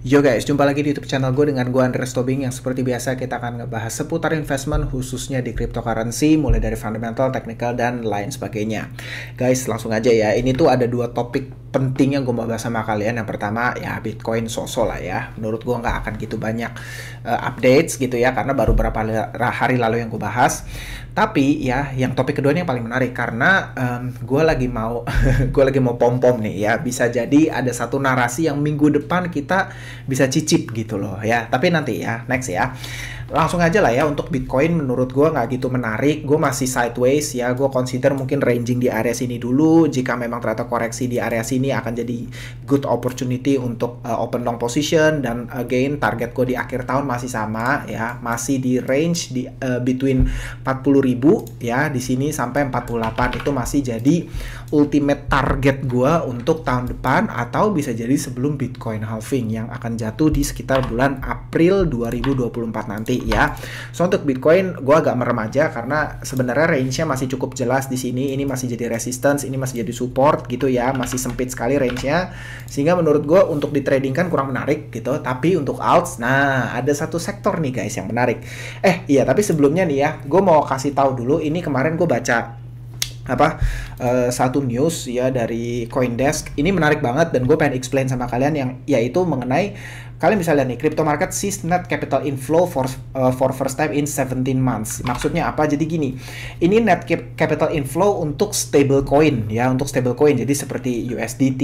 Yo guys, jumpa lagi di YouTube channel gue dengan gue Andres Tobing yang seperti biasa kita akan ngebahas seputar investment khususnya di cryptocurrency mulai dari fundamental, technical, dan lain sebagainya. Guys, langsung aja ya. Ini tuh ada dua topik penting yang gue mau bahas sama kalian. Yang pertama ya Bitcoin so-so lah ya. Menurut gue nggak akan gitu banyak updates gitu ya karena baru beberapa hari lalu yang gue bahas. Tapi ya yang topik kedua ini yang paling menarik karena gue lagi mau gue lagi mau pom-pom nih ya. Bisa jadi ada satu narasi yang minggu depan kita bisa cicip gitu loh ya, tapi nanti ya, next ya. Langsung aja lah ya, untuk Bitcoin menurut gue nggak gitu menarik, gue masih sideways ya, gue consider mungkin ranging di area sini dulu, jika memang ternyata koreksi di area sini akan jadi good opportunity untuk open long position, dan again target gue di akhir tahun masih sama ya, masih di range di between 40.000 ya, di sini sampai 48 itu masih jadi ultimate target gue untuk tahun depan, atau bisa jadi sebelum Bitcoin halving yang akan jatuh di sekitar bulan April 2024 nanti ya. So untuk Bitcoin gue agak merem aja karena sebenarnya range-nya masih cukup jelas di sini. Ini masih jadi resistance, ini masih jadi support gitu ya, masih sempit sekali range-nya. Sehingga menurut gue untuk ditradingkan kurang menarik gitu. Tapi untuk alts, nah ada satu sektor nih guys yang menarik. Iya, tapi sebelumnya nih ya, gue mau kasih tahu dulu, ini kemarin gue baca satu news ya dari CoinDesk. Ini menarik banget dan gue pengen explain sama kalian, yang yaitu mengenai, kalian bisa lihat nih, crypto market sees net capital inflow for first time in 17 months. Maksudnya apa? Jadi gini, ini net capital inflow untuk stable coin ya, untuk stable coin. Jadi seperti USDT,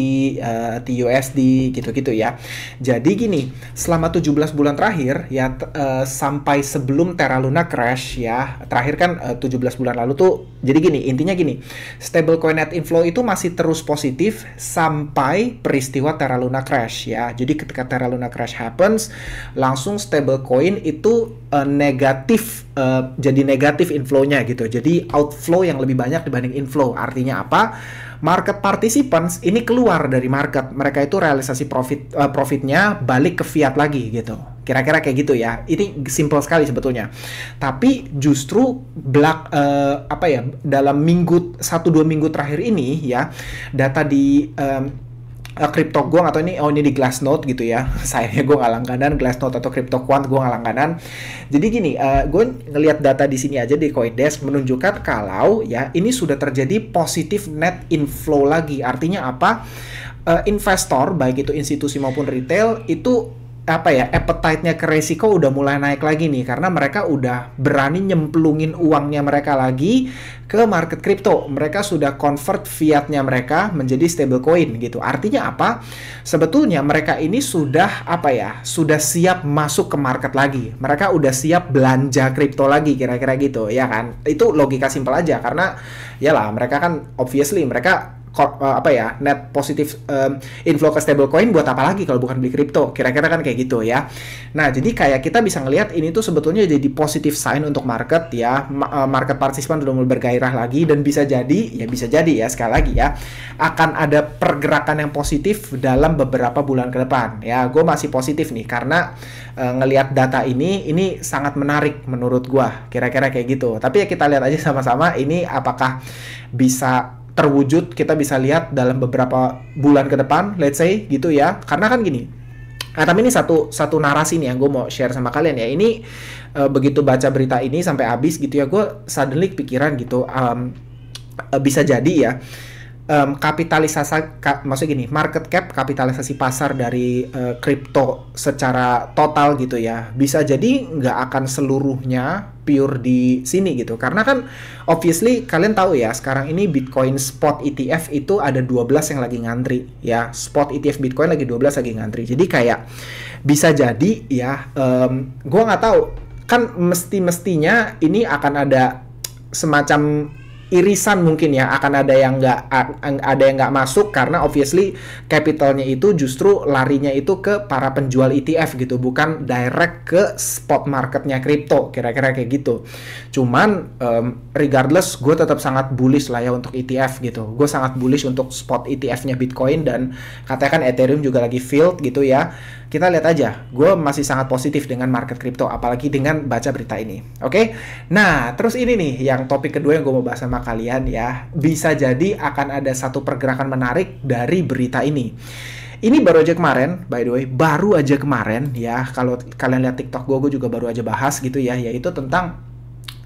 TUSD gitu-gitu ya. Jadi gini, selama 17 bulan terakhir ya, sampai sebelum Terra Luna crash ya, terakhir kan 17 bulan lalu tuh. Jadi gini, intinya gini, stable coin net inflow itu masih terus positif sampai peristiwa Terra Luna crash ya. Jadi ketika Terra Luna crash happens, langsung stable coin itu negatif, jadi negatif inflow-nya gitu. Jadi outflow yang lebih banyak dibanding inflow. Artinya apa? Market participants ini keluar dari market, mereka itu realisasi profitnya balik ke fiat lagi gitu. Kira-kira kayak gitu ya. Ini simple sekali sebetulnya. Tapi justru dalam 1-2 minggu terakhir ini ya, data di CryptoQuant atau ini di Glassnode gitu ya. Sayangnya gue nggak langganan Glassnode atau CryptoQuant, gue nggak langganan. Jadi gini, gue ngelihat data di sini aja di CoinDesk menunjukkan kalau ya ini sudah terjadi positif net inflow lagi. Artinya apa? Investor baik itu institusi maupun retail itu appetite-nya ke resiko udah mulai naik lagi nih, karena mereka udah berani nyemplungin uangnya mereka lagi ke market crypto. Mereka sudah convert fiatnya mereka menjadi stable coin gitu. Artinya apa? Sebetulnya mereka ini sudah sudah siap masuk ke market lagi. Mereka udah siap belanja kripto lagi, kira-kira gitu ya kan. Itu logika simpel aja, karena yalah mereka kan obviously mereka net positif inflow ke stablecoin buat apa lagi kalau bukan beli kripto, kira-kira kan kayak gitu ya. Nah jadi kayak kita bisa ngelihat ini tuh sebetulnya jadi positive sign untuk market ya. Market participant udah mulai bergairah lagi, dan bisa jadi ya sekali lagi ya, akan ada pergerakan yang positif dalam beberapa bulan ke depan ya. Gue masih positif nih karena ngelihat data ini sangat menarik menurut gue, kira-kira kayak gitu. Tapi ya kita lihat aja sama-sama ini apakah bisa terwujud, kita bisa lihat dalam beberapa bulan ke depan, let's say gitu ya. Karena kan gini, tapi ini satu narasi nih yang gue mau share sama kalian ya. Ini begitu baca berita ini sampai habis gitu ya, gue suddenly pikiran gitu, bisa jadi ya, maksudnya gini, market cap, kapitalisasi pasar dari kripto secara total gitu ya, bisa jadi nggak akan seluruhnya pure di sini gitu. Karena kan obviously kalian tahu ya, sekarang ini Bitcoin spot ETF itu ada 12 yang lagi ngantri ya. Spot ETF Bitcoin lagi 12 lagi ngantri. Jadi kayak bisa jadi ya, gue nggak tahu, kan mestinya ini akan ada semacam irisan mungkin ya, akan ada yang nggak masuk, karena obviously capitalnya itu justru larinya itu ke para penjual ETF gitu, bukan direct ke spot marketnya kripto, kira-kira kayak gitu. Cuman regardless, gue tetap sangat bullish lah ya untuk ETF gitu. Gue sangat bullish untuk spot ETF-nya Bitcoin, dan katanya kan Ethereum juga lagi filled gitu ya. Kita lihat aja, gue masih sangat positif dengan market kripto, apalagi dengan baca berita ini. Oke? Nah, terus ini nih yang topik kedua yang gue mau bahas sama kalian ya. Bisa jadi akan ada satu pergerakan menarik dari berita ini. Ini baru aja kemarin, by the way, baru aja kemarin ya. Kalau kalian lihat TikTok gue juga baru aja bahas gitu ya, yaitu tentang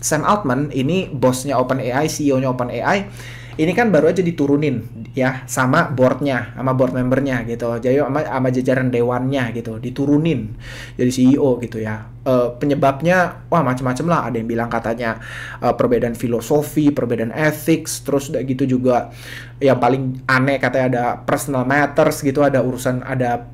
Sam Altman, ini bosnya OpenAI, CEO-nya OpenAI. Ini kan baru aja diturunin ya sama boardnya, sama board membernya gitu. Jadi sama jajaran dewannya gitu, diturunin jadi CEO gitu ya. Penyebabnya wah macam-macam lah. Ada yang bilang katanya perbedaan filosofi, perbedaan ethics, terus udah gitu juga yang paling aneh katanya ada personal matters gitu, ada urusan ada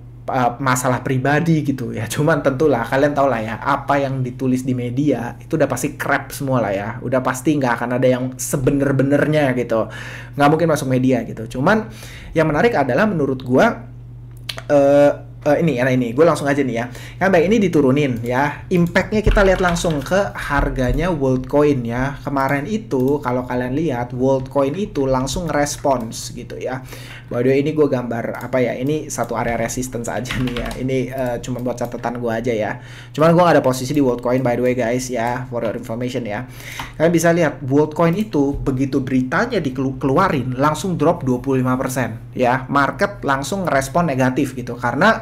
masalah pribadi gitu ya. Cuman tentulah kalian tau lah ya, apa yang ditulis di media itu udah pasti crap semua lah ya, udah pasti nggak akan ada yang sebener-benernya gitu, nggak mungkin masuk media gitu. Cuman yang menarik adalah menurut gua ini gue langsung aja nih ya, kan baik ini diturunin ya, impactnya kita lihat langsung ke harganya WorldCoin ya. Kemarin itu kalau kalian lihat WorldCoin itu langsung respons gitu ya. By the way, ini gue gambar apa ya, ini satu area resistance aja nih ya, ini cuma buat catatan gue aja ya. Cuman gue gak ada posisi di WorldCoin by the way guys ya, for your information ya. Kalian bisa lihat WorldCoin itu begitu beritanya dikeluarin langsung drop 25% ya, market langsung ngerespon negatif gitu. Karena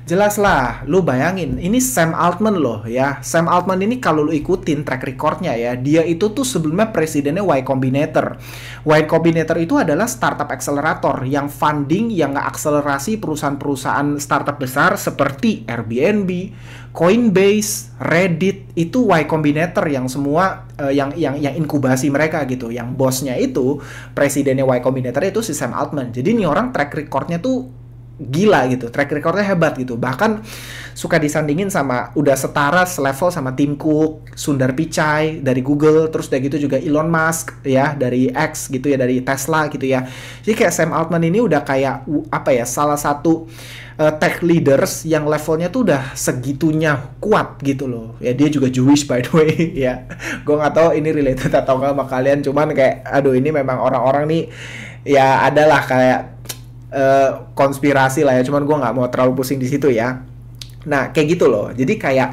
jelas lah, lu bayangin, ini Sam Altman loh ya. Sam Altman ini kalau lu ikutin track recordnya ya, dia itu tuh sebelumnya presidennya Y Combinator. Y Combinator itu adalah startup accelerator yang funding, yang ngeakselerasi perusahaan-perusahaan startup besar seperti Airbnb, Coinbase, Reddit. Itu Y Combinator yang semua yang inkubasi mereka gitu. Yang bosnya itu, presidennya Y Combinator itu si Sam Altman. Jadi nih orang track recordnya tuh gila gitu, track recordnya hebat gitu. Bahkan suka disandingin sama, udah setara selevel sama Tim Cook, Sundar Pichai dari Google, terus udah gitu juga Elon Musk ya dari X gitu ya, dari Tesla gitu ya. Jadi kayak Sam Altman ini udah kayak apa ya, salah satu tech leaders yang levelnya tuh udah segitunya kuat gitu loh. Ya dia juga Jewish by the way ya. Gue nggak tahu ini related atau nggak sama kalian, cuman kayak aduh ini memang orang-orang nih ya adalah kayak konspirasi lah ya, cuman gue nggak mau terlalu pusing di situ ya. Nah kayak gitu loh, jadi kayak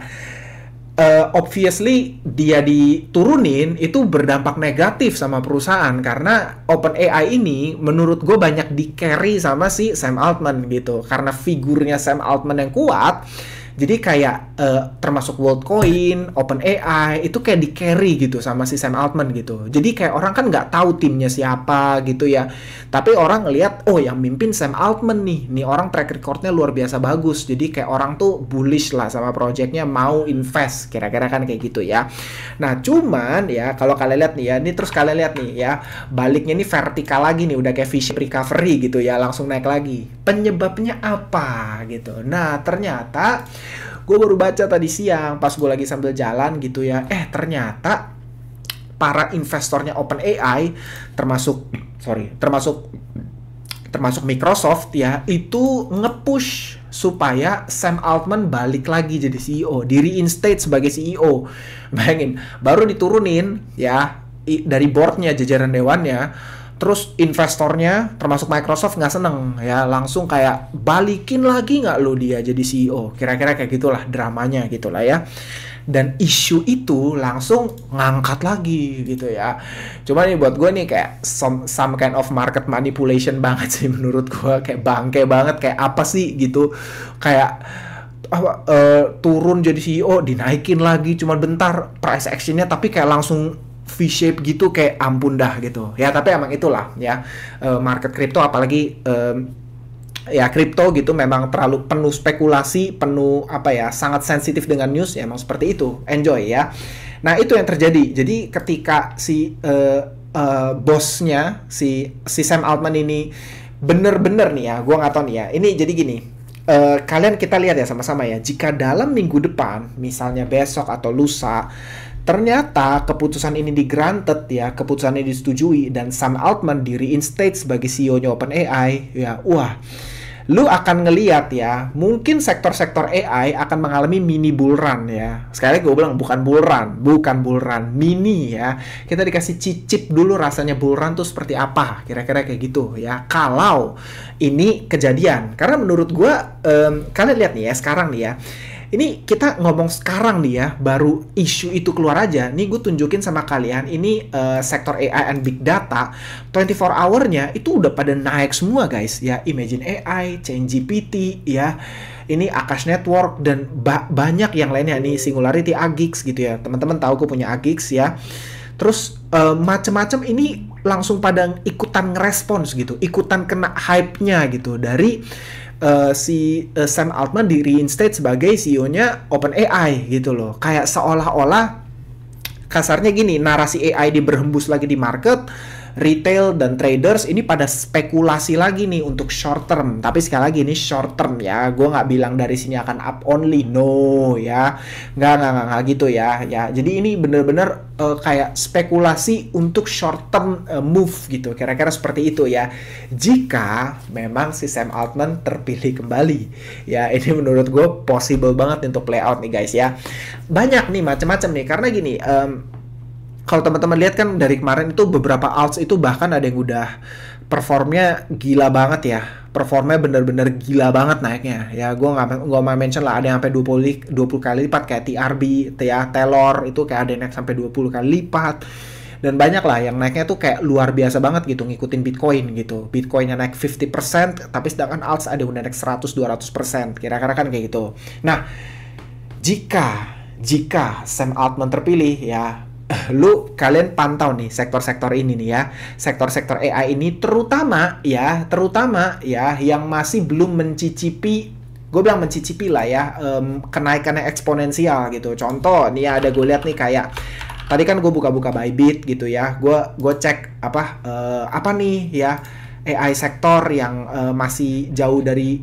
obviously dia diturunin itu berdampak negatif sama perusahaan, karena OpenAI ini menurut gue banyak di carry sama si Sam Altman gitu, karena figurnya Sam Altman yang kuat. Jadi kayak termasuk WorldCoin, OpenAI itu kayak di carry gitu sama si Sam Altman gitu. Jadi kayak orang kan nggak tahu timnya siapa gitu ya. Tapi orang ngelihat, oh yang mimpin Sam Altman nih. Nih orang track recordnya luar biasa bagus. Jadi kayak orang tuh bullish lah sama projectnya, mau invest. Kira-kira kan kayak gitu ya. Nah cuman ya kalau kalian lihat nih ya, ini terus kalian lihat nih ya, baliknya ini vertikal lagi nih, udah kayak V-shape recovery gitu ya, langsung naik lagi. Penyebabnya apa gitu. Nah ternyata gue baru baca tadi siang pas gue lagi sambil jalan gitu ya, ternyata para investornya OpenAI termasuk Microsoft ya, itu nge-push supaya Sam Altman balik lagi jadi CEO, di reinstate sebagai CEO. Bayangin, baru diturunin ya dari boardnya, jajaran dewannya. Terus investornya termasuk Microsoft nggak seneng ya, langsung kayak balikin lagi nggak lo dia jadi CEO, kira-kira kayak gitulah dramanya gitulah ya. Dan isu itu langsung ngangkat lagi gitu ya. Cuma nih buat gue nih kayak some kind of market manipulation banget sih menurut gue, kayak bangke banget, kayak apa sih gitu, kayak turun jadi CEO dinaikin lagi cuman bentar price actionnya, tapi kayak langsung V-shape gitu, kayak ampun dah gitu ya. Tapi emang itulah ya, market crypto apalagi ya kripto gitu memang terlalu penuh spekulasi, penuh apa ya, sangat sensitif dengan news ya, emang seperti itu. Enjoy ya. Nah itu yang terjadi. Jadi ketika si bosnya si Sam Altman ini bener-bener nih ya, gue nggak tahu nih ya, ini jadi gini, kalian kita lihat ya sama-sama ya, jika dalam minggu depan misalnya besok atau lusa ternyata keputusan ini di-granted ya, keputusan ini disetujui dan Sam Altman di reinstate sebagai CEO-nya OpenAI ya, wah, lu akan ngeliat ya, mungkin sektor-sektor AI akan mengalami mini bull run ya. Sekali lagi gue bilang bukan bull run, mini ya. Kita dikasih cicip dulu rasanya bull run tuh seperti apa, kira-kira kayak gitu ya. Kalau ini kejadian, karena menurut gue kalian lihat nih ya sekarang nih ya, Ini kita ngomong sekarang nih ya, baru isu itu keluar aja. Nih gue tunjukin sama kalian, ini sektor AI and Big Data, 24 hour-nya itu udah pada naik semua guys. Ya, Imagine AI, ChatGPT, ya. Ini Akash Network, dan banyak yang lainnya. Nih Singularity Agix gitu ya. Teman-teman tahu gue punya Agix ya. Terus macem-macem ini langsung pada ikutan ngerespons gitu, ikutan kena hype-nya gitu dari Sam Altman di reinstate sebagai CEO-nya OpenAI gitu loh. Kayak seolah-olah kasarnya gini, narasi AI berhembus lagi di market, retail dan traders ini pada spekulasi lagi nih untuk short term. Tapi sekali lagi ini short term ya, gue nggak bilang dari sini akan up only, no ya, nggak gitu ya. Jadi ini bener-bener kayak spekulasi untuk short term move gitu, kira-kira seperti itu ya. Jika memang si Sam Altman terpilih kembali, ya ini menurut gue possible banget untuk play out nih guys ya. Banyak nih macam-macam nih, karena gini. Kalau teman-teman lihat kan dari kemarin itu beberapa alts itu bahkan ada yang udah performnya gila banget ya. Performnya bener-bener gila banget naiknya. Ya gue nggak mau mention lah, ada yang sampai 20 kali lipat kayak TRB, ya, Taylor itu kayak ada yang naik sampai 20 kali lipat. Dan banyak lah yang naiknya tuh kayak luar biasa banget gitu, ngikutin Bitcoin gitu. Bitcoinnya naik 50%, tapi sedangkan alts ada yang udah naik 100-200%. Kira-kira kan kayak gitu. Nah, jika Sam Altman terpilih ya, kalian pantau nih sektor-sektor ini nih ya, sektor-sektor AI ini terutama ya yang masih belum mencicipi, gue bilang mencicipi lah ya, kenaikannya eksponensial gitu. Contoh nih ya, ada gue lihat nih kayak tadi kan gue buka-buka Bybit gitu ya, gue cek apa nih ya AI sektor yang masih jauh dari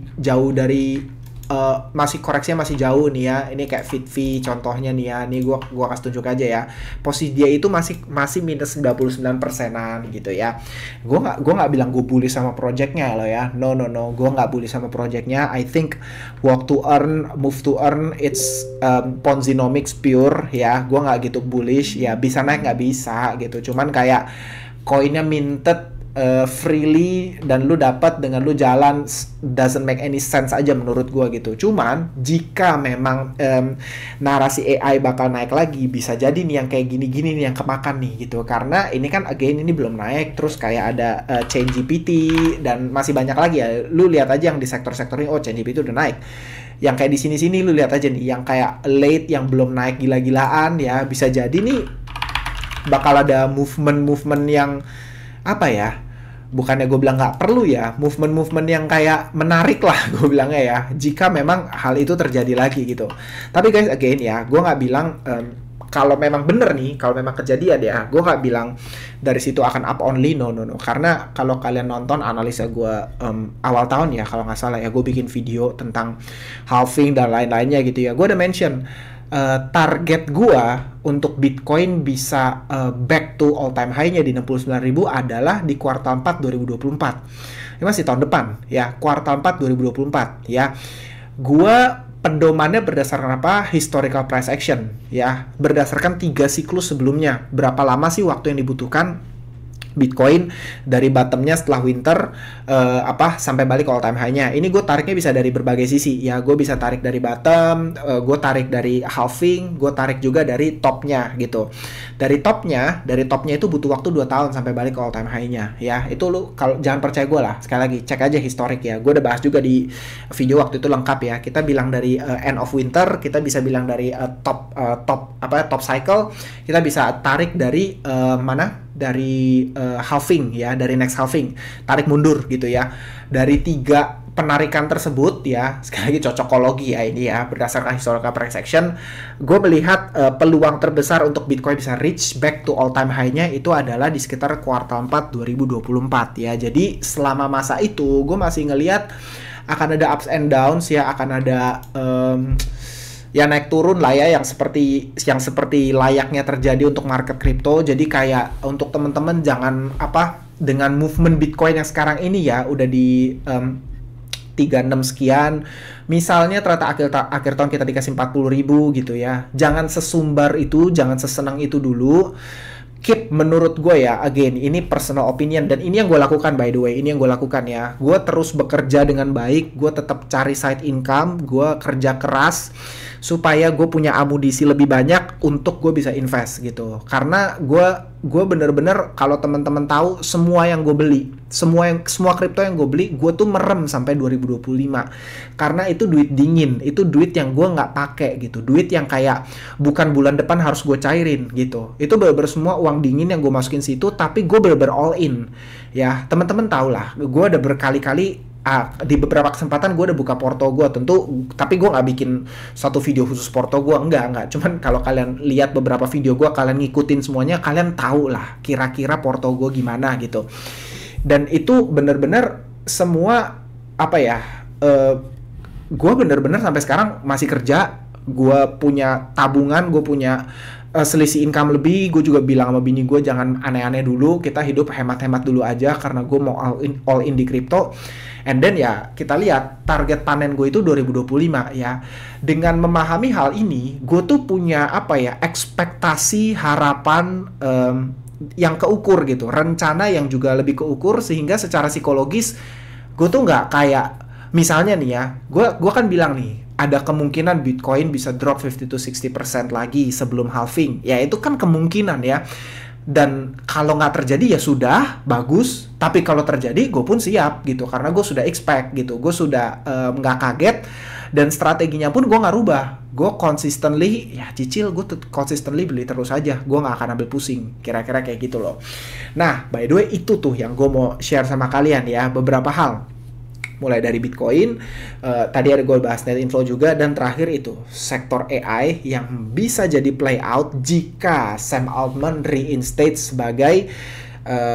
masih koreksinya masih jauh nih ya. Ini kayak Fitvi contohnya nih ya. Nih gua kasih tunjuk aja ya. Posisi dia itu masih minus 99%-an gitu ya. Gua nggak bilang gue bullish sama projectnya loh ya. No. Gua nggak bullish sama projectnya. I think walk to earn, move to earn, it's Ponzinomics pure ya. Gua nggak gitu bullish ya. Bisa naik nggak bisa gitu. Cuman kayak koinnya minted freely dan lu dapat dengan lu jalan, doesn't make any sense aja menurut gua gitu. Cuman jika memang narasi AI bakal naik lagi, bisa jadi nih yang kayak gini-gini nih yang kemakan nih gitu. Karena ini kan again ini belum naik, terus kayak ada ChatGPT dan masih banyak lagi ya. Lu lihat aja yang di sektor-sektor ini, oh ChatGPT udah naik. Yang kayak di sini-sini lu lihat aja nih, yang kayak late yang belum naik gila-gilaan ya, bisa jadi nih bakal ada movement yang apa ya, bukannya gue bilang nggak perlu ya, movement yang kayak menarik lah gue bilangnya ya, jika memang hal itu terjadi lagi gitu. Tapi guys again ya, gue nggak bilang kalau memang bener nih, kalau memang kejadian ya, gue nggak bilang dari situ akan up only, no. Karena kalau kalian nonton analisa gue awal tahun ya, kalau nggak salah ya, gue bikin video tentang halving dan lain-lainnya gitu ya, gue udah mention target gua untuk Bitcoin bisa back to all time high-nya di 69.000 adalah di kuartal 4 2024. Ini masih tahun depan ya, kuartal 4 2024 ya. Gua pedomannya berdasarkan apa? Historical price action ya, berdasarkan 3 siklus sebelumnya. Berapa lama sih waktu yang dibutuhkan Bitcoin dari bottomnya setelah winter sampai balik ke all time high-nya. Ini gue tariknya bisa dari berbagai sisi ya. Gue bisa tarik dari bottom, gue tarik dari halving, gue tarik juga dari topnya gitu. Dari topnya itu butuh waktu 2 tahun sampai balik ke all time high-nya ya. Itu lu kalau jangan percaya gue lah. Sekali lagi cek aja historik ya. Gue udah bahas juga di video waktu itu lengkap ya. Kita bilang dari end of winter, kita bisa bilang dari top cycle, kita bisa tarik dari dari halving ya, dari next halving, tarik mundur gitu ya. Dari 3 penarikan tersebut ya, sekali lagi cocokologi ya ini ya, berdasarkan historical price action, gue melihat peluang terbesar untuk Bitcoin bisa reach back to all time high-nya itu adalah di sekitar kuartal 4 2024 ya. Jadi selama masa itu gue masih ngelihat akan ada ups and downs ya, akan ada ya naik turun lah ya, yang seperti layaknya terjadi untuk market kripto. Jadi kayak untuk teman-teman jangan dengan movement Bitcoin yang sekarang ini ya udah di 36 sekian, misalnya ternyata akhir tahun kita dikasih 40.000 gitu ya, jangan sesumbar itu, jangan sesenang itu dulu. Keep, menurut gue ya, again, ini personal opinion, dan ini yang gue lakukan by the way, ini yang gue lakukan ya. Gue terus bekerja dengan baik, gue tetap cari side income, gue kerja keras, supaya gue punya amunisi lebih banyak untuk gue bisa invest gitu. Karena gue bener-bener, kalau teman-teman tahu, semua yang gue beli, semua kripto yang gue beli, gue tuh merem sampai 2025. Karena itu duit dingin, itu duit yang gue nggak pakai gitu, duit yang kayak bukan bulan depan harus gue cairin gitu. Itu bener-bener semua uang dingin yang gue masukin situ, tapi gue bener-bener all in. Ya, teman-teman tahu lah, gue udah berkali-kali di beberapa kesempatan gue udah buka porto gue tentu, tapi gue nggak bikin satu video khusus porto gue, enggak, cuman kalau kalian lihat beberapa video gue, kalian ngikutin semuanya, kalian tahu lah kira-kira porto gue gimana gitu. Dan itu bener-bener semua apa ya, gue bener-bener sampai sekarang masih kerja, gue punya tabungan, gue punya selisih income lebih. Gue juga bilang sama bini gue, jangan aneh-aneh dulu, kita hidup hemat-hemat dulu aja, karena gue mau all in di kripto. And then ya kita lihat target panen gue itu 2025 ya. Dengan memahami hal ini, gue tuh punya apa ya, ekspektasi, harapan yang keukur gitu, rencana yang juga lebih keukur, sehingga secara psikologis gue tuh nggak kayak misalnya nih ya, gue kan bilang nih, ada kemungkinan Bitcoin bisa drop 50-60% lagi sebelum halving. Ya itu kan kemungkinan ya. Dan kalau nggak terjadi ya sudah, bagus. Tapi kalau terjadi, gue pun siap gitu. Karena gue sudah expect gitu. Gue sudah nggak kaget. Dan strateginya pun gue nggak rubah. Gue consistently, ya cicil, gue consistently beli terus aja. Gue nggak akan ambil pusing. Kira-kira kayak gitu loh. Nah, by the way, itu tuh yang gue mau share sama kalian ya. Beberapa hal. Mulai dari Bitcoin, tadi ada gue bahas net inflow juga, dan terakhir itu sektor AI yang bisa jadi play out jika Sam Altman reinstate sebagai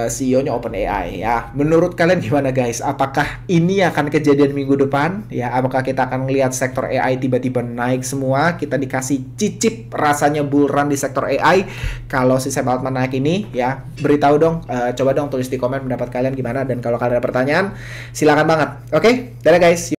CEO-nya OpenAI ya. Menurut kalian gimana guys? Apakah ini akan kejadian minggu depan? Ya, apakah kita akan melihat sektor AI tiba-tiba naik semua? Kita dikasih cicip rasanya bull run di sektor AI kalau si Sam Altman naik ini ya. Beritahu dong, coba dong tulis di komen pendapat kalian gimana, dan kalau kalian ada pertanyaan silakan banget. Oke, dadah guys.